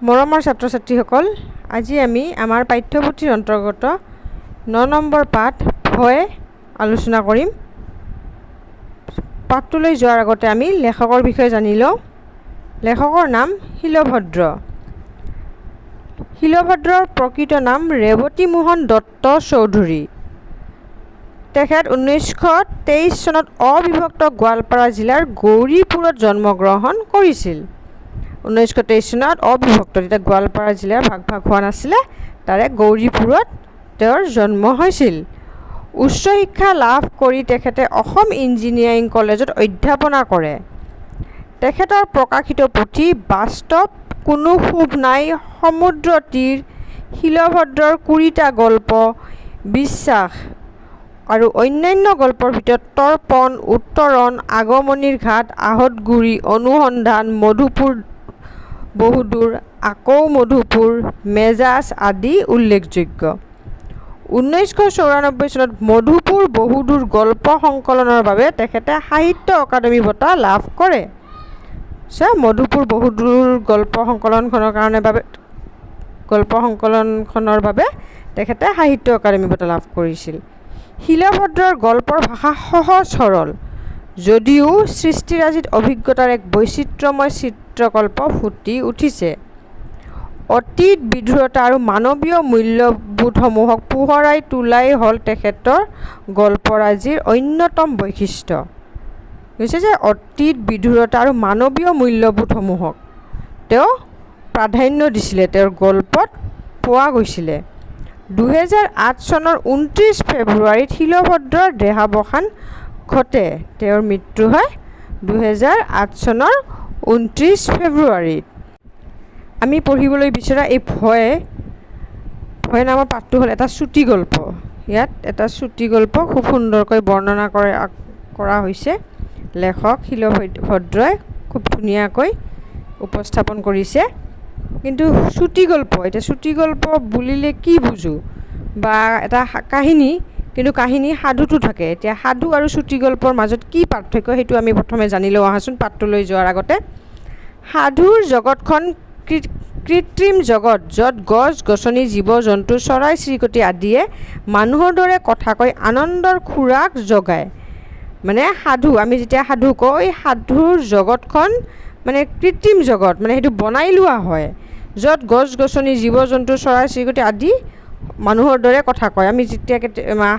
মৰমৰ ছাত্ৰ ছাত্ৰীসকল, আজি আমি আমাৰ পাঠ্যপুথিৰ অন্তৰ্গত 9 নম্বৰ পাঠ ভয় আলোচনা কৰিম। পাঠটোলৈ যোৱাৰ আগতে আমি লেখকৰ বিষয়ে জানি লওঁ। লেখকৰ নাম শিলভদ্ৰ। শিলভদ্ৰৰ প্ৰকৃত নাম ৰেৱতীমোহন দত্ত চৌধুৰী। তেখেত 1923 চনত অবিভক্ত গোৱালপাৰা জিলাৰ গৌৰীপুৰত জন্মগ্ৰহণ কৰিছিল। 1923 চনত অবিভক্ত, তেতিয়া গোৱালপাৰা জিলাৰ ভাগ হোৱা নাছিলে, তাৰে গৌৰীপুৰত তেওঁৰ জন্ম হৈছিল। উচ্চ শিক্ষা লাভ কৰি তেখেতে অসম ইঞ্জিনিয়াৰিং কলেজত অধ্যাপনা কৰে। তেখেতৰ প্ৰকাশিত পুথি বাস্তৱ কোনো ক্ষোভ নাই, সমুদ্ৰ তীৰ, শিলভদ্ৰৰ কুৰিটা গল্প, বিশ্বাস আৰু অন্যান্য গল্পৰ ভিতৰত তৰ্পণ, উত্তৰণ, আগমনিৰ ঘাট, আহতগুৰি, অনুসন্ধান, মধুপুৰ বহুদূৰ, আকৌ মধুপুৰ, মেজাজ আদি উল্লেখযোগ্য। 1994 চনত মধুপুৰ বহুদূৰ গল্প সংকলনৰ বাবে তেখেতে সাহিত্য অকাডেমী বঁটা লাভ কৰে। মধুপুৰ বহুদূৰ গল্প সংকলনখনৰ বাবে তেখেতে সাহিত্য অকাডেমী বঁটা লাভ কৰিছিল। শিলভদ্ৰৰ গল্পৰ ভাষা সহজ সৰল, যদিও সৃষ্টিৰাজিত অভিজ্ঞতাৰ এক বৈচিত্ৰ্যময় চিত্ৰকল্প ফুটি উঠিছে। অতীত বিধুৰতা আৰু মানৱীয় মূল্যবোধসমূহক পোহৰাই তোলাই হ'ল তেখেতৰ গল্পৰাজিৰ অন্যতম বৈশিষ্ট্য। হৈছে যে অতীত বিধুৰতা আৰু মানৱীয় মূল্যবোধসমূহক তেওঁ প্ৰাধান্য দিছিলে, তেওঁৰ গল্পত পোৱা গৈছিলে। 2008 চনৰ 29 ফেব্ৰুৱাৰীত শিলভদ্ৰৰ দেহাৱসান ঘটে। তেওঁৰ মৃত্যু হয় 2008 চনৰ 29 ফেব্ৰুৱাৰীত। আমি পঢ়িবলৈ বিচৰা এই ভয় নামৰ পাঠটো হ'ল এটা চুটি গল্প। ইয়াত এটা চুটি গল্প খুব সুন্দৰকৈ বৰ্ণনা কৰা হৈছে। লেখক শিলভদ্ৰই খুব ধুনীয়াকৈ উপস্থাপন কৰিছে। কিন্তু চুটি গল্প, এতিয়া চুটি গল্প বুলিলে কি বুজোঁ, বা এটা কাহিনী, কিন্তু কাহিনী সাধুটো থাকে। এতিয়া সাধু আৰু চুটি গল্পৰ মাজত কি পাৰ্থক্য, সেইটো আমি প্ৰথমে জানি লওঁ আহাচোন পাঠটোলৈ যোৱাৰ আগতে। সাধুৰ জগতখন কৃত্ৰিম জগত, য'ত গছ গছনি, জীৱ জন্তু, চৰাই চিৰিকটি আদিয়ে মানুহৰ দৰে কথা কৈ আনন্দৰ খোৰাক জগায়। মানে সাধু, আমি যেতিয়া সাধু কওঁ, এই সাধুৰ জগতখন মানে কৃত্ৰিম জগত, মানে সেইটো বনাই লোৱা হয়, য'ত গছ গছনি, জীৱ জন্তু, চৰাই চিৰিকটি আদি মানুহৰ দৰে কথা কয়। আমি যেতিয়া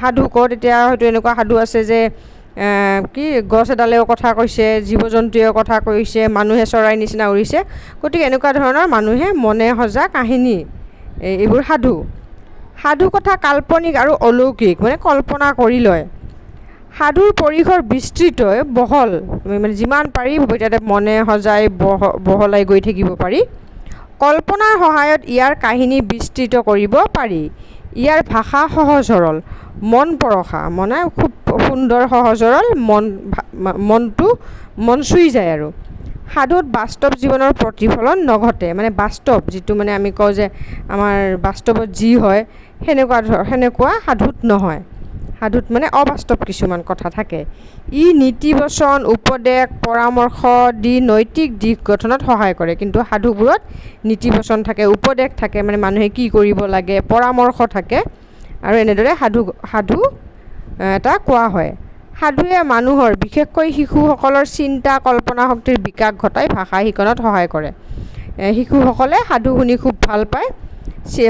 সাধু কওঁ, তেতিয়া হয়তো এনেকুৱা সাধু আছে যে গছ এডালেও কথা কৈছে, জীৱ জন্তুৱেও কথা কৈছে, মানুহে চৰাই নিচিনা উৰিছে। গতিকে এনেকুৱা ধৰণৰ মানুহে মনে সজা কাহিনী, এইবোৰ সাধু। সাধু কথা কাল্পনিক আৰু অলৌকিক, মানে কল্পনা কৰি লয়। সাধুৰ পৰিসৰ বিস্তৃত, বহল, মানে যিমান পাৰি তাতে মনে সজাই বহলাই গৈ থাকিব পাৰি। কল্পনাৰ সহায়ত ইয়াৰ কাহিনী বিস্তৃত কৰিব পাৰি। ইয়াৰ ভাষা সহজ সৰল, মন পৰশা, মানে খুব সুন্দৰ সহজ সৰল, মন চুই যায়। আৰু সাধুত বাস্তৱ জীৱনৰ প্ৰতিফলন নঘটে, মানে বাস্তৱ যিটো, মানে আমি কওঁ যে আমাৰ বাস্তৱত যি হয় সেনেকুৱা সাধুত নহয়। সাধুত মানে অবাস্তৱ কিছুমান কথা থাকে। ই নীতিবচন, উপদেশ, পৰামৰ্শ দি নৈতিক দিশ গঠনত সহায় কৰে। কিন্তু সাধুবোৰত নীতিবচন থাকে, উপদেশ থাকে, মানে মানুহে কি কৰিব লাগে, পৰামৰ্শ থাকে, আৰু এনেদৰে সাধু এটা কোৱা হয়। সাধুৱে মানুহৰ, বিশেষকৈ শিশুসকলৰ চিন্তা কল্পনা শক্তিৰ বিকাশ ঘটাই ভাষা শিকনত সহায় কৰে। শিশুসকলে সাধু শুনি খুব ভাল পায়,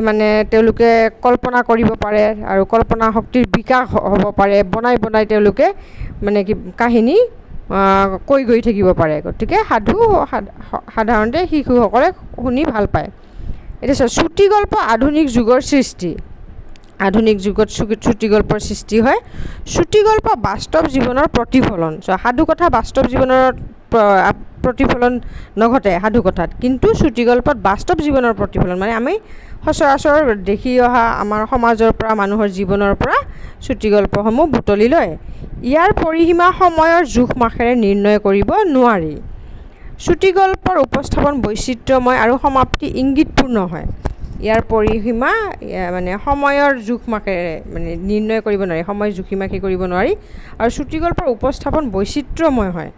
মানে তেওঁলোকে কল্পনা কৰিব পাৰে আৰু কল্পনা শক্তিৰ বিকাশ হ'ব পাৰে, বনাই তেওঁলোকে মানে কি কাহিনী কৈ গৈ থাকিব পাৰে। গতিকে সাধু সাধাৰণতে শিশুসকলে শুনি ভাল পায়। এতিয়া চুটি গল্প আধুনিক যুগৰ সৃষ্টি। আধুনিক যুগত চুটি গল্পৰ সৃষ্টি হয়। চুটি গল্প বাস্তৱ জীৱনৰ প্ৰতিফলন। সাধু কথা বাস্তৱ জীৱনৰ প্ৰতিফলন নঘটে সাধু কথাত, কিন্তু চুটি গল্পত বাস্তৱ জীৱনৰ প্ৰতিফলন, মানে আমি সচৰাচৰ দেখি অহা আমাৰ সমাজৰ পৰা, মানুহৰ জীৱনৰ পৰা চুটি গল্পসমূহ বুটলি লয়। ইয়াৰ পৰিসীমা সময়ৰ জোখ মাখেৰে নিৰ্ণয় কৰিব নোৱাৰি। চুটি গল্পৰ উপস্থাপন বৈচিত্ৰ্যময় আৰু সমাপ্তি ইংগিতপূৰ্ণ হয়। ইয়াৰ পৰিসীমা মানে সময়ৰ জোখ মাখেৰে মানে নিৰ্ণয় কৰিব নোৱাৰি, সময় জুখি মাখি কৰিব নোৱাৰি। আৰু চুটি গল্পৰ উপস্থাপন বৈচিত্ৰ্যময় হয়,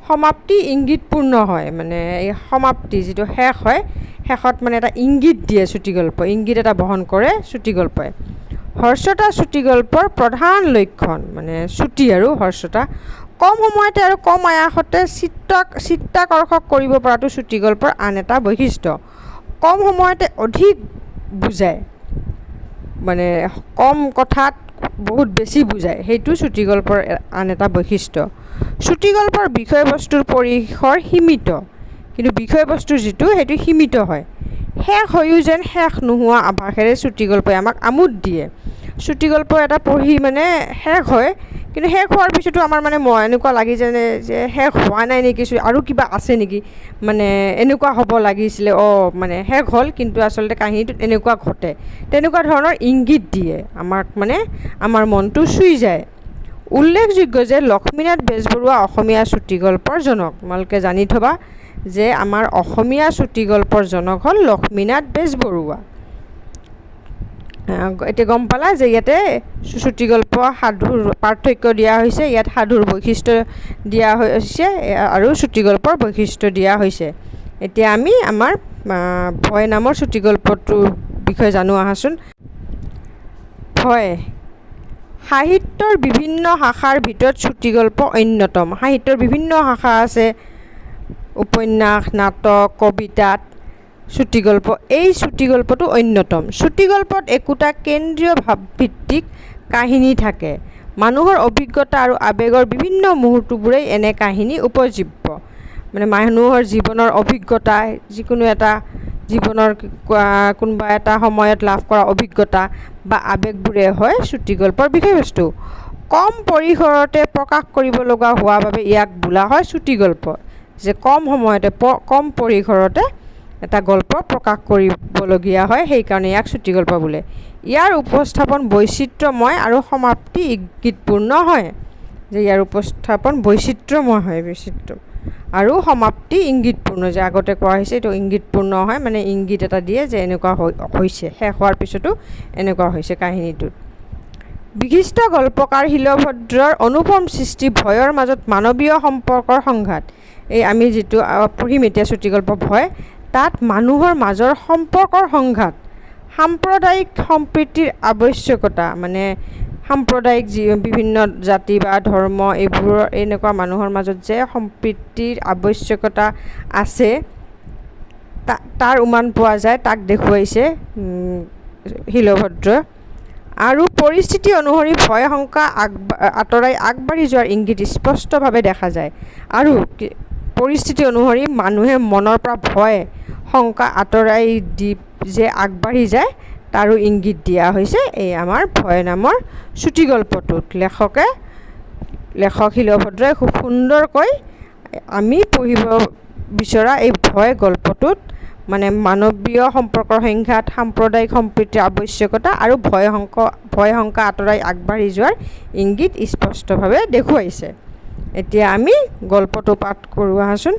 সমাপ্তি ইংগিতপূৰ্ণ হয়, মানে এই সমাপ্তি যিটো শেষ হয়, শেষত মানে এটা ইংগিত দিয়ে চুটিগল্প, ইংগিত এটা বহন কৰে চুটিগল্পই। হৰ্ষতা চুটিগল্পৰ প্ৰধান লক্ষণ, মানে চুটি আৰু হৰ্ষতা, কম সময়তে আৰু কম আয়াসতে চিত্তাকৰ্ষক কৰিব পৰাটো চুটিগল্পৰ আন এটা বৈশিষ্ট্য। কম সময়তে অধিক বুজায়, মানে কম কথাত বহুত বেছি বুজায়, সেইটো চুটিগল্পৰ আন এটা বৈশিষ্ট্য। চুটিগল্পৰ বিষয়বস্তুৰ পৰিসৰ সীমিত, কিন্তু বিষয়বস্তুৰ যিটো সেইটো সীমিত হয়। শেষ হৈও যেন শেষ নোহোৱা আভাসেৰে চুটিগল্পই আমাক আমোদ দিয়ে। চুটিগল্প এটা পঢ়ি মানে শেষ হয়, কিন্তু শেষ হোৱাৰ পিছতো আমাৰ মানে এনেকুৱা লাগি যেনে যে শেষ হোৱা নাই নেকি, আৰু কিবা আছে নেকি, মানে এনেকুৱা হ'ব লাগিছিলে, মানে শেষ হ'ল কিন্তু আচলতে কাহিনীটোত এনেকুৱা ঘটে, তেনেকুৱা ধৰণৰ ইংগিত দিয়ে আমাক, মানে আমাৰ মনটো চুই যায়। উল্লেখযোগ্য যে লক্ষ্মীনাথ বেজবৰুৱা অসমীয়া চুটিগল্পৰ জনক। তোমালোকে জানি থবা যে আমাৰ অসমীয়া চুটিগল্পৰ জনক হ'ল লক্ষ্মীনাথ বেজবৰুৱা। এতিয়া গম পালা যে ইয়াতে চুটিগল্প সাধুৰ পাৰ্থক্য দিয়া হৈছে, ইয়াত সাধুৰ বৈশিষ্ট্য দিয়া হৈছে আৰু চুটিগল্পৰ বৈশিষ্ট্য দিয়া হৈছে। এতিয়া আমি আমাৰ ভয় নামৰ চুটিগল্পটোৰ বিষয়ে জানো আহাচোন। ভয় সাহিত্যৰ বিভিন্ন শাখাৰ ভিতৰত চুটিগল্প অন্যতম। সাহিত্যৰ বিভিন্ন শাখা আছে, উপন্যাস, নাটক, কবিতাত চুটিগল্প, এই চুটিগল্পটো অন্যতম। চুটিগল্পত একোটা কেন্দ্ৰীয় ভাৱভিত্তিক কাহিনী থাকে। মানুহৰ অভিজ্ঞতা আৰু আৱেগৰ বিভিন্ন মুহূৰ্তবোৰেই এনে কাহিনী উপজীব্য, মানে মানুহৰ জীৱনৰ অভিজ্ঞতা, যিকোনো এটা জীৱনৰ কোনোবা এটা সময়ত লাভ কৰা অভিজ্ঞতা বা আৱেগবোৰে হয় চুটিগল্পৰ বিষয়বস্তু। কম পৰিসৰতে প্ৰকাশ কৰিব লগা হোৱা বাবে ইয়াক বোলা হয় চুটিগল্প, যে কম সময়তে কম পৰিসৰতে এটা গল্প প্ৰকাশ কৰিবলগীয়া হয়, সেইকাৰণে ইয়াক চুটিগল্প বোলে। ইয়াৰ উপস্থাপন বৈচিত্ৰ্যময় আৰু সমাপ্তি ইংগিতপূৰ্ণ হয়, যে ইয়াৰ উপস্থাপন বৈচিত্ৰ্যময় হয়, আৰু সমাপ্তি ইংগিতপূৰ্ণ, যে আগতে কোৱা হৈছে এইটো ইংগিতপূৰ্ণ হয়, মানে ইংগিত এটা দিয়ে যে এনেকুৱা হৈছে, শেষ হোৱাৰ পিছতো এনেকুৱা হৈছে কাহিনীটোত। বিশিষ্ট গল্পকাৰ শিলভদ্ৰৰ অনুপম সৃষ্টি ভয়ৰ মাজত মানৱীয় সম্পৰ্কৰ সংঘাত। এই আমি যিটো পঢ়িম এতিয়া চুটিগল্প ভয়, তাত মানুহৰ মাজৰ সম্পৰ্কৰ সংঘাত, সাম্প্ৰদায়িক সম্প্ৰীতিৰ আৱশ্যকতা, মানে সাম্প্ৰদায়িক বিভিন্ন জাতি বা ধৰ্ম এইবোৰৰ এনেকুৱা মানুহৰ মাজত যে সম্প্ৰীতিৰ আৱশ্যকতা আছে, তাৰ উমান পোৱা যায়, তাক দেখুৱাইছে শিলভদ্ৰ। আৰু পৰিস্থিতি অনুসৰি ভয় শংকা আঁতৰাই আগবাঢ়ি যোৱাৰ ইংগিত স্পষ্টভাৱে দেখা যায়। আৰু পৰিস্থিতি অনুসৰি মানুহে মনৰ পৰা ভয় শংকা আঁতৰাই দি যে আগবাঢ়ি যায়, তাৰো ইংগিত দিয়া হৈছে এই আমাৰ ভয় নামৰ চুটিগল্পটোত। লেখক শিলভদ্ৰই খুব সুন্দৰকৈ আমি পঢ়িব বিচৰা এই ভয় গল্পটোত মানে মানৱীয় সম্পৰ্কৰ সংঘাত, সাম্প্ৰদায়িক সম্প্ৰীতিৰ আৱশ্যকতা আৰু ভয় শংকা আঁতৰাই আগবাঢ়ি যোৱাৰ ইংগিত স্পষ্টভাৱে দেখুৱাইছে। এতিয়া আমি গল্পটো পাঠ কৰোঁ আহাচোন,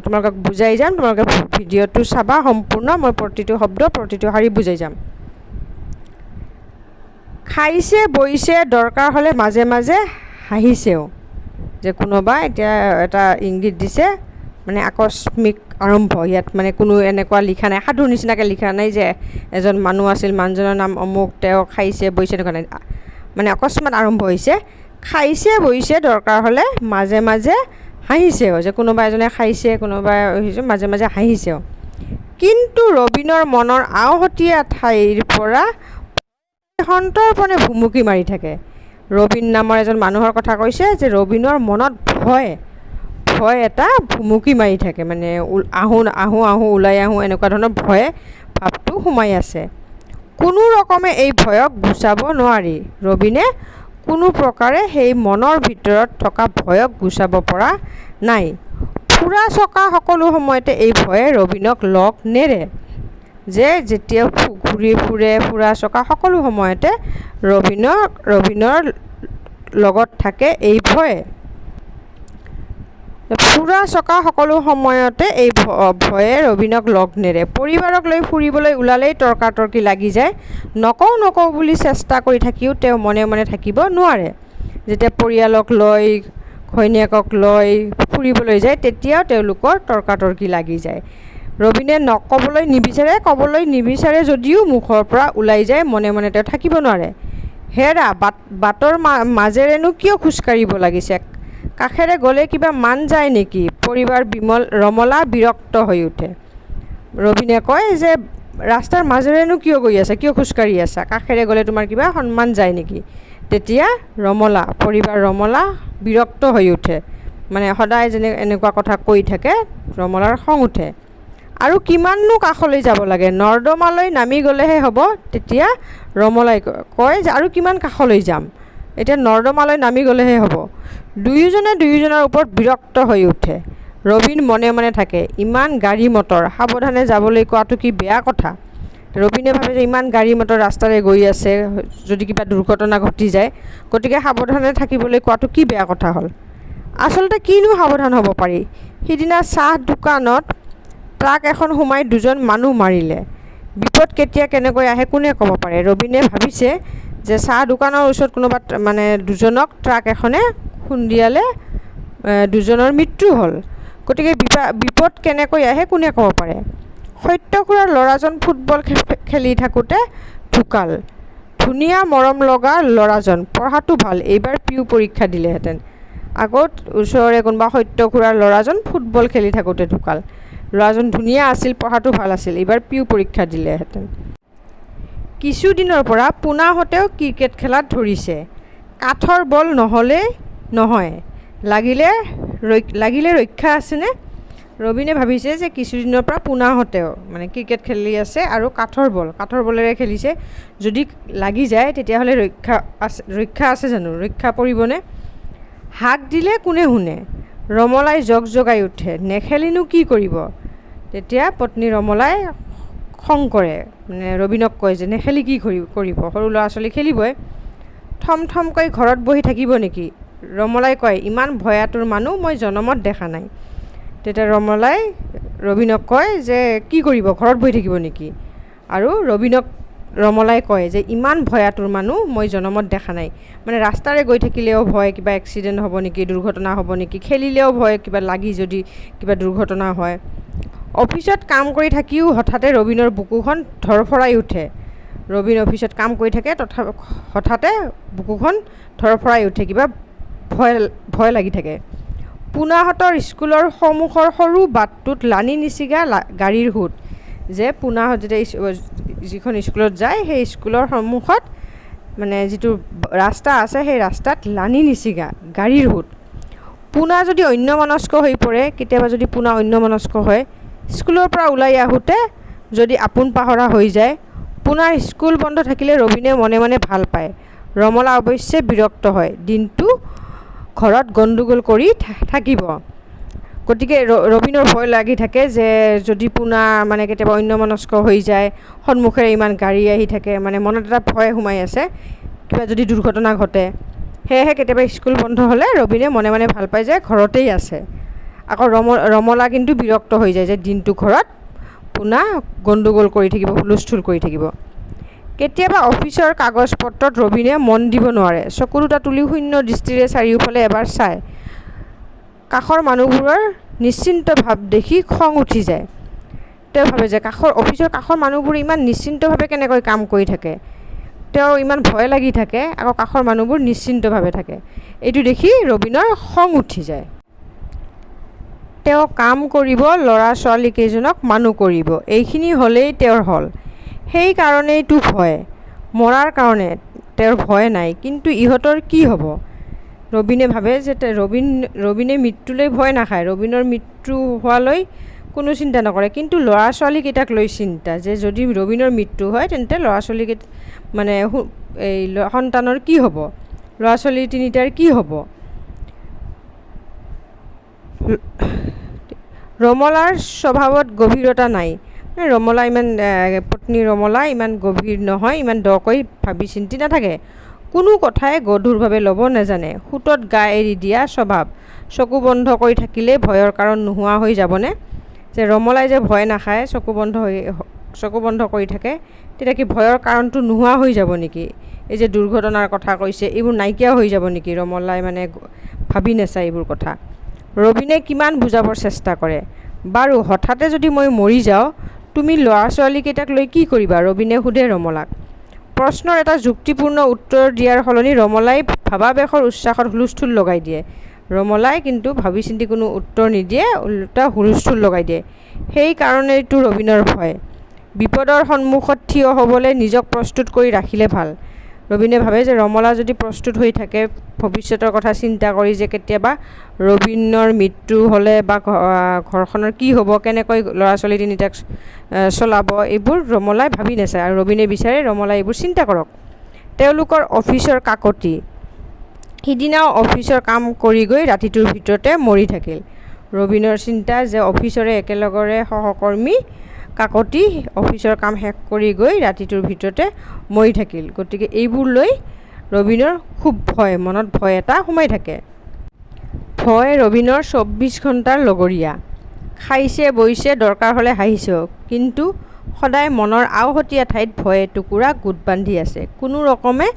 তোমালোকক বুজাই যাম, তোমালোকে ভিডিঅ'টো চাবা সম্পূৰ্ণ, মই প্ৰতিটো শব্দ প্ৰতিটো শাৰী বুজাই যাম। খাইছে বৈছে দৰকাৰ হ'লে মাজে মাজে হাঁহিছেও, যে কোনোবা এতিয়া এটা ইংগিত দিছে, মানে আকস্মিক আৰম্ভ, ইয়াত মানে কোনো এনেকুৱা লিখা নাই, সাধুৰ নিচিনাকৈ লিখা নাই যে এজন মানুহ আছিল, মানুহজনৰ নাম অমুক, তেওঁ খাইছে বৈছে, এনেকুৱা নাই, মানে অকস্মাত আৰম্ভ হৈছে। খাইছে বৈছে দৰকাৰ হ'লে মাজে মাজে হাঁহিছেও, যে কোনোবা এজনে খাইছে, কোনোবাই মাজে মাজে হাঁহিছেও। কিন্তু ৰবীনৰ মনৰ আওহতীয়া ঠাইৰ পৰা সন্তৰ্পণে ভুমুকি মাৰি থাকে। ৰবীন নামৰ এজন মানুহৰ কথা কৈছে, যে ৰবীনৰ মনত ভয় এটা ভুমুকি মাৰি থাকে, মানে আহোঁ ওলাই আহোঁ, এনেকুৱা ধৰণৰ ভয় ভাৱটো সোমাই আছে। কোনো ৰকমে এই ভয়ক গুচাব নোৱাৰি। ৰবীনে কোনো প্ৰকাৰে সেই মনৰ ভিতৰত থকা ভয়ক গুচাব পৰা নাই। ফুৰা চকা সকলো সময়তে এই ভয়ে ৰবীনক লগ নেৰে, যে যেতিয়া ঘূৰি ফুৰে, ফুৰা চকা সকলো সময়তে ৰবীনৰ লগত থাকে এই ভয়ে। ফুৰা চকা সকলো সময়তে এই ভয়ে ৰবীনক লগ নেৰে। পৰিবাৰক লৈ ফুৰিবলৈ ওলালেই তৰ্কাতৰ্কি লাগি যায়। নকওঁ বুলি চেষ্টা কৰি থাকিও তেওঁ মনে মনে থাকিব নোৱাৰে। যেতিয়া পৰিয়ালক লৈ ঘৈণীয়েকক লৈ ফুৰিবলৈ যায় তেতিয়াও তেওঁলোকৰ তৰ্কাতৰ্কি লাগি যায়। ৰবীনে ক'বলৈ নিবিচাৰে যদিও মুখৰ পৰা ওলাই যায়, মনে মনে তেওঁ থাকিব নোৱাৰে। হেৰা, বাটৰ মাজেৰেনো কিয় খোজকাঢ়িব লাগিছে? কাষেৰে গ'লে কিবা মান যায় নেকি? পৰিবাৰ ৰমলা বিৰক্ত হৈ উঠে। ৰবীনে কয় যে ৰাস্তাৰ মাজেৰেনো কিয় গৈ আছা, কিয় খোজকাঢ়ি আছা? কাষেৰে গ'লে তোমাৰ কিবা সন্মান যায় নেকি? তেতিয়া পৰিবাৰ ৰমলা বিৰক্ত হৈ উঠে। মানে সদায় যেনে এনেকুৱা কথা কৈ থাকে, ৰমলাৰ খং উঠে। আৰু কিমাননো কাষলৈ যাব লাগে, নৰ্দমালৈ নামি গ'লেহে হ'ব। তেতিয়া ৰমলাই কয় যে আৰু কিমান কাষলৈ যাম, এতিয়া নৰ্দমালৈ নামি গ'লেহে হ'ব। দুয়োজনে দুয়োজনৰ ওপৰত বিৰক্ত হৈ উঠে। ৰবীন মনে মনে থাকে, ইমান গাড়ী মটৰ, সাৱধানে যাবলৈ কোৱাটো কি বেয়া কথা? ৰবীনে ভাবে যে ইমান গাড়ী মটৰ ৰাস্তাৰে গৈ আছে, যদি কিবা দুৰ্ঘটনা ঘটি যায়, গতিকে সাৱধানে থাকিবলৈ কোৱাটো কি বেয়া কথা হ'ল? আচলতে কিনো সাৱধান হ'ব পাৰি? সিদিনা চাহ দোকানত ট্ৰাক এখন সোমাই 2জন মানুহ মাৰিলে। বিপদ কেতিয়া কেনেকৈ আহে কোনে ক'ব পাৰে? ৰবীনে ভাবিছে যে চাহ দোকানৰ ওচৰত কোনোবা মানে 2জনক ট্ৰাক এখনে খুন্দিয়ালে, 2জনৰ মৃত্যু হ'ল। গতিকে বিপদ কেনেকৈ আহে কোনে ক'ব পাৰে? সত্য খুৰাৰ ল'ৰাজন ফুটবল খেলি থাকোঁতে ঢুকাল। ধুনীয়া মৰম লগা ল'ৰাজন, পঢ়াটো ভাল, এইবাৰ পিউ পৰীক্ষা দিলেহেঁতেন। আগত ওচৰৰে কোনোবা সত্য খুৰাৰ ল'ৰাজন ফুটবল খেলি থাকোঁতে ঢুকাল। ল'ৰাজন ধুনীয়া আছিল, পঢ়াটো ভাল আছিল, এইবাৰ পিউ পৰীক্ষা দিলেহেঁতেন। কিছুদিনৰ পৰা পোনাহঁতেও ক্ৰিকেট খেলাত ধৰিছে। কাঠৰ বল নহ'লে নহয়, লাগিলে ৰক্ষা আছেনে? ৰবীনে ভাবিছে যে কিছুদিনৰ পৰা পোনাহঁতেও মানে ক্ৰিকেট খেলি আছে আৰু কাঠৰ বলেৰে খেলিছে। যদি লাগি যায় তেতিয়াহ'লে ৰক্ষা আছে জানো? ৰক্ষা পৰিবনে? হাক দিলে কোনে শুনে? ৰমলাই জগাই উঠে, নেখেলিনো কি কৰিব? তেতিয়া পত্নী ৰমলাই খং কৰে, মানে ৰবীনক কয় যে নেখেলি কি কৰিব? সৰু ল'ৰা ছোৱালী খেলিবই। থমকৈ ঘৰত বহি থাকিব নেকি? ৰমলাই কয়, ইমান ভয়াতুৰ মানুহ মই জনমত দেখা নাই। তেতিয়া ৰবীনক কয় যে কি কৰিব, ঘৰত বহি থাকিব নেকি? আৰু ৰমলাই কয় যে ইমান ভয়াতুৰ মানুহ মই জনমত দেখা নাই। মানে ৰাস্তাৰে গৈ থাকিলেও ভয়, কিবা এক্সিডেণ্ট হ'ব নেকি, দুৰ্ঘটনা হ'ব নেকি, খেলিলেও ভয়, কিবা লাগি যদি কিবা দুৰ্ঘটনা হয়। অফিচত কাম কৰি থাকিও হঠাতে ৰবীনৰ বুকুখন ধৰফৰাই উঠে। ৰবীন অফিচত কাম কৰি থাকে, হঠাতে বুকুখন ধৰফৰাই উঠে, কিবা ভয় লাগি থাকে। পোনাহঁতৰ স্কুলৰ সন্মুখৰ সৰু বাটটোত লানি নিচিগা গাড়ীৰ সোঁত। যে পোনাহঁত যেতিয়া যিখন স্কুলত যায়, সেই স্কুলৰ সন্মুখত মানে যিটো ৰাস্তা আছে, সেই ৰাস্তাত লানি নিচিগা গাড়ীৰ সোঁত। পোনা যদি অন্যমনস্ক হৈ পৰে, কেতিয়াবা যদি পোনা অন্যমনস্ক হয়, স্কুলৰ পৰা ওলাই আহোঁতে যদি আপোন পাহৰা হৈ যায়, পোনাৰ স্কুল বন্ধ থাকিলে ৰবীনে মনে মনে ভাল পায়। ৰমলা অৱশ্যে বিৰক্ত হয়, দিনটো ঘৰত গণ্ডগোল কৰি থাকিব। গতিকে ৰবীনৰ ভয় লাগি থাকে যে যদি পোনা মানে কেতিয়াবা অন্যমনস্ক হৈ যায়, সন্মুখেৰে ইমান গাড়ী আহি থাকে, মানে মনত এটা ভয় সোমাই আছে, কিবা যদি দুৰ্ঘটনা ঘটে। সেয়েহে কেতিয়াবা স্কুল বন্ধ হ'লে ৰবীনে মনে মনে ভাল পায় যে ঘৰতেই আছে। আকৌ ৰমলা কিন্তু বিৰক্ত হৈ যায় যে দিনটো ঘৰত পোনা গণ্ডগোল কৰি থাকিব, হুলস্থুল কৰি থাকিব। কেতিয়াবা অফিচৰ কাগজ পত্ৰত ৰবীনে মন দিব নোৱাৰে, চকু দুটা তুলি শূন্য দৃষ্টিৰে চাৰিওফালে এবাৰ চায়। কাষৰ মানুহবোৰৰ নিশ্চিন্ত ভাৱ দেখি খং উঠি যায়। তেওঁ ভাবে যে অফিচৰ কাষৰ মানুহবোৰ ইমান নিশ্চিন্তভাৱে কেনেকৈ কাম কৰি থাকে? তেওঁ ইমান ভয় লাগি থাকে, আকৌ কাষৰ মানুহবোৰ নিশ্চিন্তভাৱে থাকে। এইটো দেখি ৰবীনৰ খং উঠি যায়। তেওঁ কাম কৰিব, ল'ৰা ছোৱালী কেইজনক মানুহ কৰিব, এইখিনি হ'লেই তেওঁৰ হ'ল। সেইকাৰণেইতো ভয়। মৰাৰ কাৰণে তেওঁৰ ভয় নাই, কিন্তু ইহঁতৰ কি হ'ব? ৰবীনে ভাবে যে ৰবীনে মৃত্যুলৈ ভয় নাখায়, ৰবীনৰ মৃত্যু হোৱালৈ কোনো চিন্তা নকৰে, কিন্তু ল'ৰা ছোৱালীকেইটাক লৈ চিন্তা যে যদি ৰবীনৰ মৃত্যু হয় তেন্তে ল'ৰা ছোৱালীকেইটা মানে এই সন্তানৰ কি হ'ব? ল'ৰা ছোৱালী তিনিটাৰ কি হ'ব? ৰমলাৰ স্বভাৱত গভীৰতা নাই। পত্নী ৰমলা ইমান গভীৰ নহয়, ইমান দকৈ ভাবি চিন্তি নাথাকে। কোনো কথাই গধুৰভাৱে ল'ব নাজানে। সোঁতত গা এৰি দিয়া স্বভাৱ। চকু বন্ধ কৰি থাকিলে ভয়ৰ কাৰণ নোহোৱা হৈ যাবনে? যে ৰমলাই যে ভয় নাখায়, চকু বন্ধ কৰি থাকে, তেতিয়া কি ভয়ৰ কাৰণটো নোহোৱা হৈ যাব নেকি? এই যে দুৰ্ঘটনাৰ কথা কৈছে, এইবোৰ নাইকিয়া হৈ যাব নেকি? ৰমলাই মানে ভাবি নাচায় এইবোৰ কথা। ৰবিনে কিমান বুজাবৰ চেষ্টা কৰে। বাৰু হঠাতে যদি মই মৰি যাওঁ তুমি ল'ৰা ছোৱালীকেইটাক লৈ কি কৰিবা? ৰবিনে সোধে ৰমলাক। প্ৰশ্নৰ এটা যুক্তিপূৰ্ণ উত্তৰ দিয়াৰ সলনি ৰমলাই ভাৱাবেশৰ উচ্ছ্বাসত হুলস্থুল লগাই দিয়ে। ৰমলাই কিন্তু ভাবি চিন্তি কোনো উত্তৰ নিদিয়ে, ওলোটা হুলস্থুল লগাই দিয়ে। সেই কাৰণেইটো ৰবিনৰ ভয়। বিপদৰ সন্মুখত থিয় হ'বলৈ নিজক প্ৰস্তুত কৰি ৰাখিলে ভাল। ৰবিনে ভাবে যে ৰমলা যদি প্ৰস্তুত হৈ থাকে ভৱিষ্যতৰ কথা চিন্তা কৰি যে কেতিয়াবা ৰবিনৰ মৃত্যু হ'লে বা ঘৰখনৰ কি হ'ব, কেনেকৈ ল'ৰা ছোৱালী তিনিটাক চলাব, এইবোৰ ৰমলাই ভাবি নাচায় আৰু ৰবিনে বিচাৰে ৰমলাই এইবোৰ চিন্তা কৰক। তেওঁলোকৰ অফিচৰ কাকতি। সিদিনাও অফিচৰ কাম কৰি গৈ ৰাতিটোৰ ভিতৰতে মৰি থাকিল। ৰবিনৰ চিন্তা যে অফিচৰে একেলগৰে সহকৰ্মী কাকতি অফিচৰ কাম শেষ কৰি গৈ ৰাতিটোৰ ভিতৰতে মৰি থাকিল। গতিকে এইবোৰ লৈ ৰবিনৰ খুব ভয়, মনত ভয় এটা সোমাই থাকে। ভয় ৰবিনৰ 24 ঘণ্টাৰ লগৰীয়া। খাইছে বৈছে দৰকাৰ হ'লে হাঁহিছে, কিন্তু সদায় মনৰ আওহতীয়া ঠাইত ভয়ে টুকুৰা গোট বান্ধি আছে, কোনো ৰকমে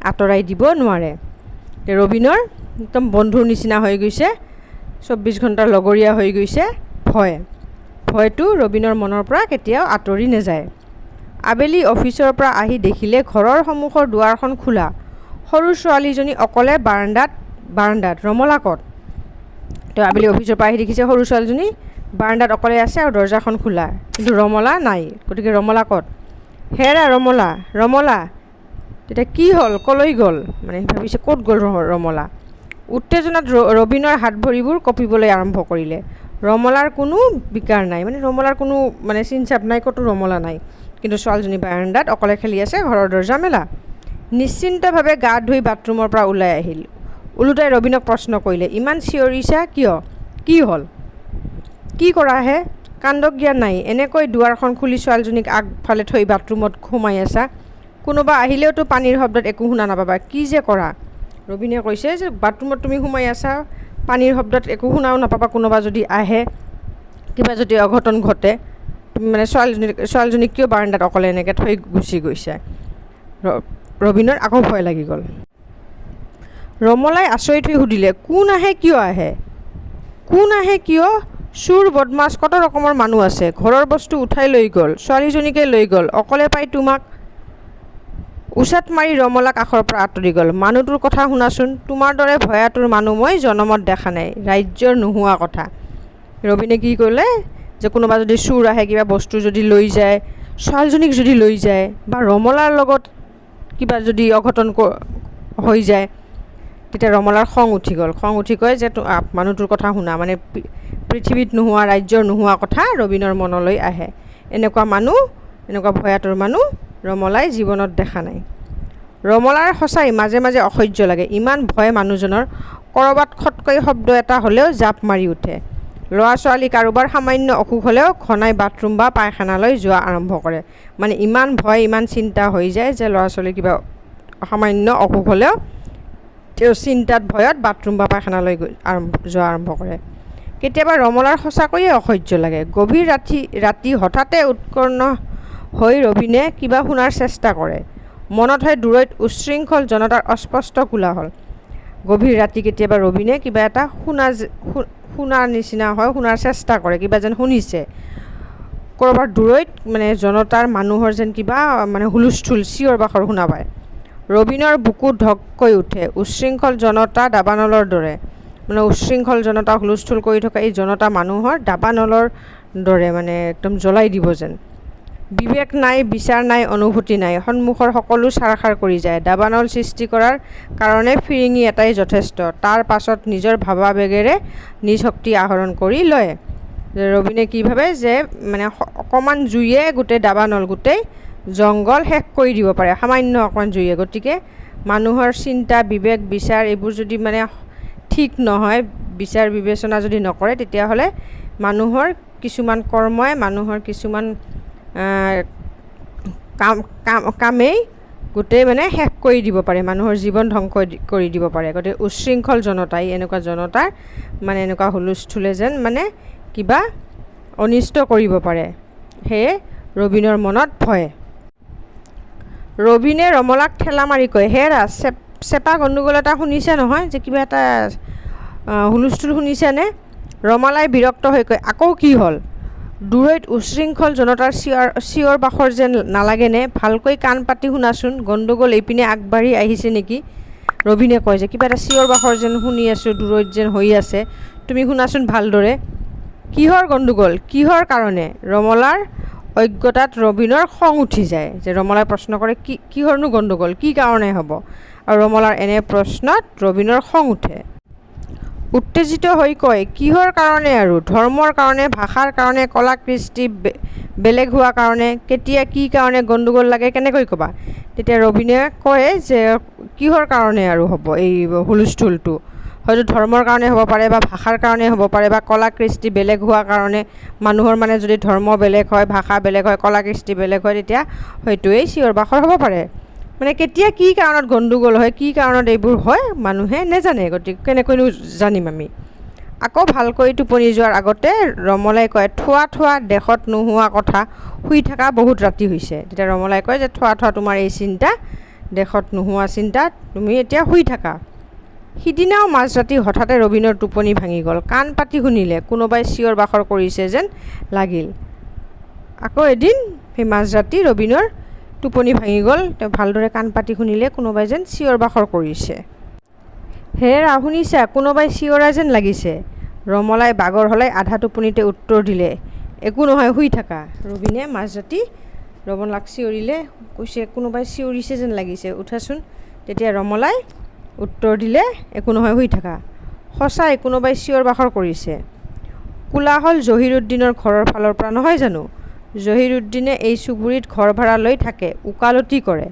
আঁতৰাই দিব নোৱাৰে। ৰবিনৰ একদম বন্ধুৰ নিচিনা হৈ গৈছে, 24 ঘণ্টাৰ লগৰীয়া হৈ গৈছে ভয়। ভয়টো ৰবিনৰ মনৰ পৰা কেতিয়াও আঁতৰি নাযায়। আবেলি অফিচৰ পৰা আহি দেখিলে ঘৰৰ সন্মুখৰ দুৱাৰখন খোলা। সৰু ছোৱালীজনী অকলে বাৰাণ্ডাত। ৰমলা ক'ত? তেওঁ আবেলি অফিচৰ পৰা আহি দেখিছে সৰু ছোৱালীজনী বাৰাণ্ডাত অকলে আছে আৰু দৰ্জাখন খোলা, কিন্তু ৰমলা নাই। গতিকে ৰমলা ক'ত? হেৰা ৰমলা। তেতিয়া কি হ'ল, কলৈ গ'ল? মানে ভাবিছে ক'ত গ'ল ৰমলা। উত্তেজনাত ৰবিনৰ হাত ভৰিবোৰ কঁপিবলৈ আৰম্ভ কৰিলে। ৰমলাৰ কোনো বিকাৰ নাই, মানে ৰমলাৰ কোনো চিন-চাপ নাই, ক'তো ৰমলা নাই। কিন্তু ছোৱালীজনী বাৰাণ্ডাত অকলে খেলি আছে, ঘৰৰ দৰ্জা মেলা। নিশ্চিন্তভাৱে গা ধুই বাথৰুমৰ পৰা ওলাই আহিল। ওলোটাই ৰবিনক প্ৰশ্ন কৰিলে, ইমান চিঞৰিছা কিয়? কি হ'ল? কি কৰাহে? কাণ্ড জ্ঞান নাই, এনেকৈ দুৱাৰখন খুলি ছোৱালীজনীক আগফালে থৈ বাথৰুমত সোমাই আছা। কোনোবা আহিলেওতো পানীৰ শব্দত একো শুনা নাপাবা, কি যে কৰা। ৰবিনে কৈছে যে বাথৰুমত তুমি সোমাই আছা, পানীৰ শব্দত একো শুনাও নাপাবা, কোনোবা যদি আহে, কিবা যদি অঘটন ঘটে, তুমি ছোৱালীজনীক কিয় বাৰাণ্ডাত অকলে এনেকৈ থৈ গুচি গৈছা? ৰবিনৰ আকৌ ভয় লাগি গ'ল। ৰমলাই আচৰিত হৈ সুধিলে, কোন আহে কিয়? চোৰ বদমাছ কত ৰকমৰ মানুহ আছে, ঘৰৰ বস্তু উঠাই লৈ গ'ল, ছোৱালীজনীকে লৈ গ'ল, অকলে পাই তোমাক। উচাত মাৰি ৰমলা কাষৰ পৰা আঁতৰি গ'ল। মানুহটোৰ কথা শুনাচোন, তোমাৰ দৰে ভয়াতুৰ মানুহ মই জনমত দেখা নাই, ৰাজ্যৰ নোহোৱা কথা। ৰবিনে কি ক'লে যে কোনোবা যদি চোৰ আহে, কিবা বস্তু যদি লৈ যায়, ছোৱালীজনীক যদি লৈ যায়, বা ৰমলাৰ লগত কিবা যদি অঘটন হৈ যায়, তেতিয়া ৰমলাৰ খং উঠি গ'ল। খং উঠি কয় যে মানুহটোৰ কথা শুনা, মানে পৃথিৱীত নোহোৱা, ৰাজ্যৰ নোহোৱা কথা ৰবিনৰ মনলৈ আহে। এনেকুৱা ভয়াতুৰ মানুহ ৰমলাই জীৱনত দেখা নাই। ৰমলাৰ সঁচাই মাজে মাজে অসহ্য লাগে, ইমান ভয় মানুহজনৰ। ক'ৰবাত খটকৈ শব্দ এটা হ'লেও জাপ মাৰি উঠে। ল'ৰা ছোৱালী কাৰোবাৰ সামান্য অসুখ হ'লেও ঘনাই বাথৰুম বা পায়খানালৈ যোৱা আৰম্ভ কৰে। মানে ইমান ভয়, ইমান চিন্তা হৈ যায় যে ল'ৰা ছোৱালীৰ কিবা সামান্য অসুখ হ'লেও তেওঁ চিন্তাত ভয়ত বাথৰুম বা পায়খানালৈ যোৱা আৰম্ভ কৰে। কেতিয়াবা ৰমলাৰ সঁচাকৈয়ে অসহ্য লাগে। গভীৰ ৰাতি হঠাতে উৎকৰ্ণ হৈ ৰবিনে কিবা শুনাৰ চেষ্টা কৰে। মনত হয় দূৰৈত উচ্ছৃংখল জনতাৰ অস্পষ্ট কোলাহল। গভীৰ ৰাতি কেতিয়াবা ৰবিনে কিবা এটা শুনাৰ নিচিনা হয়, শুনাৰ চেষ্টা কৰে, কিবা যেন শুনিছে। ক'ৰবাত দূৰৈত জনতাৰ মানুহৰ যেন কিবা হুলস্থুল, চিঞৰ বাখৰ শুনা পায়। ৰবিনৰ বুকু ঢককৈ উঠে। উচ্ছৃংখল জনতা দাবানলৰ দৰে, উচ্ছৃংখল জনতা হুলস্থুল কৰি থকা এই জনতা মানুহৰ দাবানলৰ দৰে, একদম জ্বলাই দিব যেন। বিবেক নাই, বিচাৰ নাই, অনুভূতি নাই, সন্মুখৰ সকলো ছাৰখাৰ কৰি যায়। দাবানল সৃষ্টি কৰাৰ কাৰণে ফিৰিঙি এটাই যথেষ্ট, তাৰ পাছত নিজৰ ভাৱাবেগেৰে নিজ শক্তি আহৰণ কৰি লয়। ৰবিনে কি ভাবে যে অকণমান জুয়ে গোটেই দাবানল, গোটেই জংঘল শেষ কৰি দিব পাৰে, সামান্য অকণমান জুয়ে। গতিকে মানুহৰ চিন্তা, বিবেক, বিচাৰ এইবোৰ যদি ঠিক নহয়, বিচাৰ বিবেচনা যদি নকৰে, তেতিয়াহ'লে মানুহৰ কিছুমান কৰ্মই, মানুহৰ কিছুমান কামেই গোটেই শেষ কৰি দিব পাৰে, মানুহৰ জীৱন ধ্বংস কৰি দিব পাৰে। গতিকে উচ্ছৃংখল জনতাই, এনেকুৱা জনতাৰ এনেকুৱা হুলস্থুলে যেন কিবা অনিষ্ট কৰিব পাৰে। সেয়ে ৰবিনৰ মনত ভয়। ৰবিনে ৰমলাক ঠেলা মাৰি কয়, হেৰা চেপা গণ্ডগোল এটা শুনিছে নহয়, যে কিবা এটা হুলস্থুল শুনিছেনে? ৰমালাই বিৰক্ত হৈ কয়, আকৌ কি হ'ল? দূৰৈত উশৃংখল জনতাৰ চিঞৰ বাখৰ যেন নালাগেনে? ভালকৈ কাণ পাতি শুনাচোন, গণ্ডগোল এইপিনে আগবাঢ়ি আহিছে নেকি? ৰবিনে কয় যে কিবা এটা চিঞৰ বাখৰ যেন শুনি আছোঁ, দূৰৈত যেন হৈ আছে, তুমি শুনাচোন ভালদৰে। কিহৰ গণ্ডগোল, কিহৰ কাৰণে? ৰমলাৰ অজ্ঞতাত ৰবিনৰ খং উঠি যায়, যে ৰমলাই প্ৰশ্ন কৰে কিহৰনো গণ্ডগোল, কি কাৰণে হ'ব? আৰু ৰমলাৰ এনে প্ৰশ্নত ৰবিনৰ খং উঠে। উত্তেজিত হৈ কয়, কিহৰ কাৰণে আৰু? ধৰ্মৰ কাৰণে, ভাষাৰ কাৰণে, কলা কৃষ্টি বেলেগ হোৱাৰ কাৰণে? কেতিয়া কি কাৰণে গণ্ডগোল লাগে কেনেকৈ ক'বা? তেতিয়া ৰবিনে কয় যে কিহৰ কাৰণে আৰু হ'ব এই হুলস্থুলটো? হয়তো ধৰ্মৰ কাৰণে হ'ব পাৰে, বা ভাষাৰ কাৰণে হ'ব পাৰে, বা কলা কৃষ্টি বেলেগ হোৱাৰ কাৰণে। মানুহৰ মানে যদি ধৰ্ম বেলেগ হয়, ভাষা বেলেগ হয়, কলা কৃষ্টি বেলেগ হয়, তেতিয়া হয়তো এই চিঞৰ বাখৰ হ'ব পাৰে। মানে কেতিয়া কি কাৰণত গণ্ডগোল হয়, কি কাৰণত এইবোৰ হয় মানুহে নেজানে, গতিকে কেনেকৈনো জানিম আমি? আকৌ ভালকৈ টোপনি যোৱাৰ আগতে ৰমলাই কয়, থোৱা দেশত নোহোৱা কথা, শুই থকা বহুত ৰাতি হৈছে। তেতিয়া ৰমলাই কয় যে থোৱা তোমাৰ এই চিন্তা, দেশত নোহোৱা চিন্তা, তুমি এতিয়া শুই থাকা। সিদিনাও মাজৰাতি হঠাতে ৰবিনৰ টোপনি ভাঙি গ'ল। কাণ পাতি শুনিলে কোনোবাই চিঞৰ বাখৰ কৰিছে যেন লাগিল। আকৌ এদিন সেই মাজৰাতি ৰবিনৰ টোপনি ভাঙি গ'ল, তেওঁ ভালদৰে কাণ পাতি শুনিলে কোনোবাই যেন চিঞৰ বাখৰ কৰিছে। হেৰা শুনিছা, কোনোবাই চিঞৰা যেন লাগিছে। ৰমলাই বাগৰ হলাই আধা টোপনিতে উত্তৰ দিলে, একো নহয়, শুই থাকা। ৰবিনে মাজৰাতি ৰমলাক চিঞৰিলে, কৈছে কোনোবাই চিঞৰিছে যেন লাগিছে, উঠাচোন। তেতিয়া ৰমলাই উত্তৰ দিলে, একো নহয়, শুই থাকা। সঁচাই কোনোবাই চিঞৰ বাখৰ কৰিছে। কোলাহল জহিৰুদ্দিনৰ ঘৰৰ ফালৰ পৰা নহয় জানো? জহিৰুদ্দিনে এই চুবুৰীত ঘৰ ভাড়া লৈ থাকে, ওকালতি কৰে,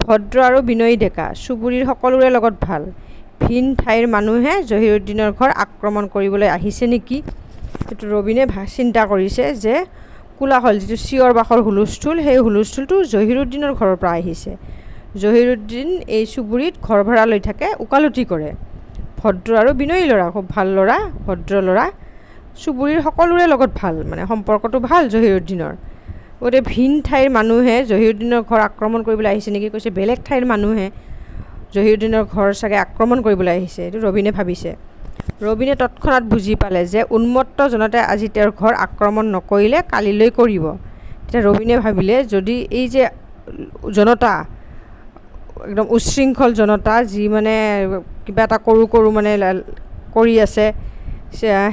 ভদ্ৰ আৰু বিনয়ী ডেকা, চুবুৰীৰ সকলোৰে লগত ভাল। ভিন ঠাইৰ মানুহে জহিৰুদ্দিনৰ ঘৰ আক্ৰমণ কৰিবলৈ আহিছে নেকি? সেইটো ৰবিনে চিন্তা কৰিছে যে কোলাহল যিটো চিঞৰ বাখৰ হুলস্থুল, সেই হুলস্থুলটো জহিৰুদ্দিনৰ ঘৰৰ পৰা আহিছে। জহিৰুদ্দিন এই চুবুৰীত ঘৰ ভাড়া লৈ থাকে, ওকালতি কৰে, ভদ্ৰ আৰু বিনয়ী ল'ৰা, খুব ভাল ল'ৰা, ভদ্ৰ ল'ৰা, চুবুৰীৰ সকলোৰে লগত ভাল, মানে সম্পৰ্কটো ভাল জহিৰুদ্দিনৰ। গতিকে ভিন ঠাইৰ মানুহে জহিৰুদ্দিনৰ ঘৰ আক্ৰমণ কৰিবলৈ আহিছে নেকি? কৈছে বেলেগ ঠাইৰ মানুহে জহিৰুদ্দিনৰ ঘৰ চাগে আক্ৰমণ কৰিবলৈ আহিছে, এইটো ৰবিনে ভাবিছে। ৰবিনে তৎক্ষণাত বুজি পালে যে উন্মত্ত জনতাই আজি তেওঁৰ ঘৰ আক্ৰমণ নকৰিলে কালিলৈ কৰিব। তেতিয়া ৰবিনে ভাবিলে যদি এই যে জনতা, একদম উচ্ছৃংখল জনতা, যি মানে কিবা এটা কৰোঁ মানে কৰি আছে,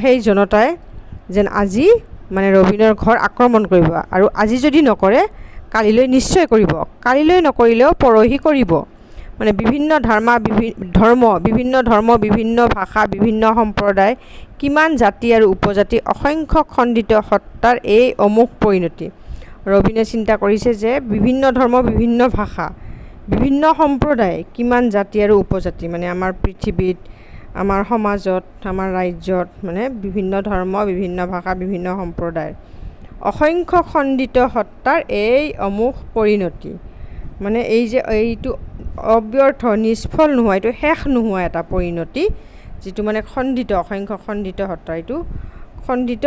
সেই জনতাই যেন আজি মানে ৰবিনৰ ঘৰ আক্ৰমণ কৰিব, আৰু আজি যদি নকৰে কালিলৈ নিশ্চয় কৰিব, কালিলৈ নকৰিলেও পৰহি কৰিব। মানে বিভিন্ন বিভিন্ন ধৰ্ম, বিভিন্ন ভাষা, বিভিন্ন সম্প্ৰদায়, কিমান জাতি আৰু উপজাতি, অসংখ্য খণ্ডিত সত্তাৰ এই অমোঘ পৰিণতি। ৰবিনে চিন্তা কৰিছে যে বিভিন্ন ধৰ্ম, বিভিন্ন ভাষা, বিভিন্ন সম্প্ৰদায়, কিমান জাতি আৰু উপজাতি, মানে আমাৰ পৃথিৱীত, আমাৰ সমাজত, আমাৰ ৰাজ্যত, মানে বিভিন্ন ধৰ্ম, বিভিন্ন ভাষা, বিভিন্ন সম্প্ৰদায়, অসংখ্য খণ্ডিত সত্তাৰ এই অমোঘ পৰিণতি। মানে এই যে এইটো অব্যৰ্থ, নিষ্ফল নোহোৱা, এইটো শেষ নোহোৱা এটা পৰিণতি, যিটো মানে খণ্ডিত, অসংখ্য খণ্ডিত সত্তা, এইটো খণ্ডিত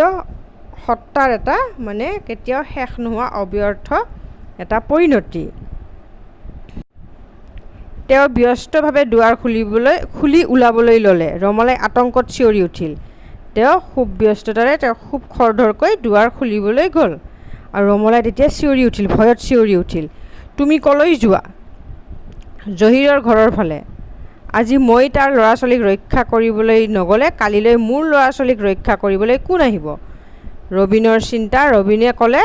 সত্তাৰ এটা মানে কেতিয়াও শেষ নোহোৱা অব্যৰ্থ এটা পৰিণতি। তেওঁ ব্যস্তভাৱে দুৱাৰ খুলি ওলাবলৈ ল'লে। ৰমলাই আতংকত চিঞৰি উঠিল। তেওঁ খুব ব্যস্ততাৰে খুব খৰধৰকৈ দুৱাৰ খুলিবলৈ গ'ল, আৰু ৰমলাই তেতিয়া চিঞৰি উঠিল, ভয়ত চিঞৰি উঠিল, তুমি ক'লৈ যোৱা? জহিৰৰ ঘৰৰ ফালে। আজি মই তাৰ ল'ৰা ছোৱালীক ৰক্ষা কৰিবলৈ নগ'লে কালিলৈ মোৰ ল'ৰা ছোৱালীক ৰক্ষা কৰিবলৈ কোন আহিব? ৰবিনৰ চিন্তা। ৰবিনে ক'লে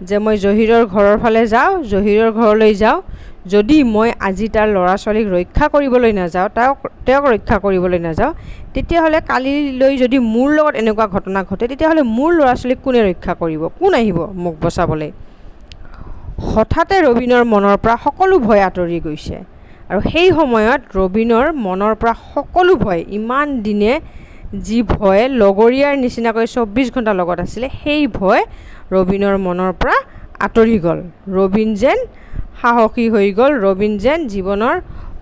যে মই জহিৰৰ ঘৰৰ ফালে যাওঁ, জহিৰৰ ঘৰলৈ যাওঁ, যদি মই আজি তাৰ ল'ৰা ছোৱালীক ৰক্ষা কৰিবলৈ নাযাওঁ, তেওঁক ৰক্ষা কৰিবলৈ নাযাওঁ, তেতিয়াহ'লে কালিলৈ যদি মোৰ লগত এনেকুৱা ঘটনা ঘটে, তেতিয়াহ'লে মোৰ ল'ৰা ছোৱালীক কোনে ৰক্ষা কৰিব? কোন আহিব মোক বচাবলৈ? হঠাতে ৰবিনৰ মনৰ পৰা সকলো ভয় আঁতৰি গৈছে, আৰু সেই সময়ত ৰবিনৰ মনৰ পৰা সকলো ভয়, ইমান দিনে যি ভয় লগৰীয়াৰ নিচিনাকৈ 24 ঘণ্টা লগত আছিলে, সেই ভয় ৰবিনৰ মনৰ পৰা আঁতৰি গ'ল। ৰবিন যেন সাহসী হৈ গ'ল, ৰবিন যেন জীৱনৰ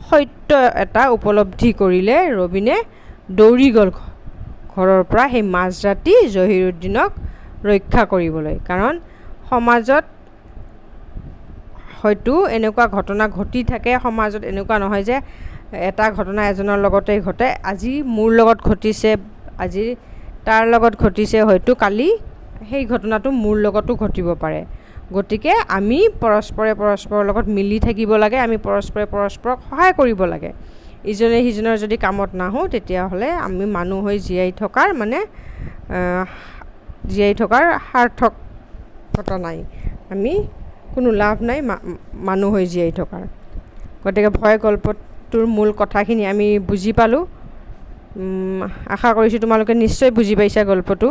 সত্য এটা উপলব্ধি কৰিলে। ৰবিনে দৌৰি গ'ল ঘৰৰ পৰা সেই মাজৰাতি জহিৰুদ্দিনক ৰক্ষা কৰিবলৈ, কাৰণ সমাজত হয়তো এনেকুৱা ঘটনা ঘটি থাকে, সমাজত এনেকুৱা নহয় যে এটা ঘটনা এজনৰ লগতেই ঘটে। আজি মোৰ লগত ঘটিছে, আজি তাৰ লগত ঘটিছে, হয়তো কালি সেই ঘটনাটো মোৰ লগতো ঘটিব পাৰে। গতিকে আমি পৰস্পৰৰ লগত মিলি থাকিব লাগে, আমি পৰস্পৰক সহায় কৰিব লাগে। ইজনে সিজনৰ যদি কামত নাহোঁ তেতিয়াহ'লে আমি মানুহ হৈ জীয়াই থকাৰ সাৰ্থকতা নাই, আমি কোনো লাভ নাই মানুহ হৈ জীয়াই থকাৰ। গতিকে ভয় গল্পটোৰ মূল কথাখিনি আমি বুজি পালোঁ। আশা কৰিছোঁ তোমালোকে নিশ্চয় বুজি পাইছা গল্পটো।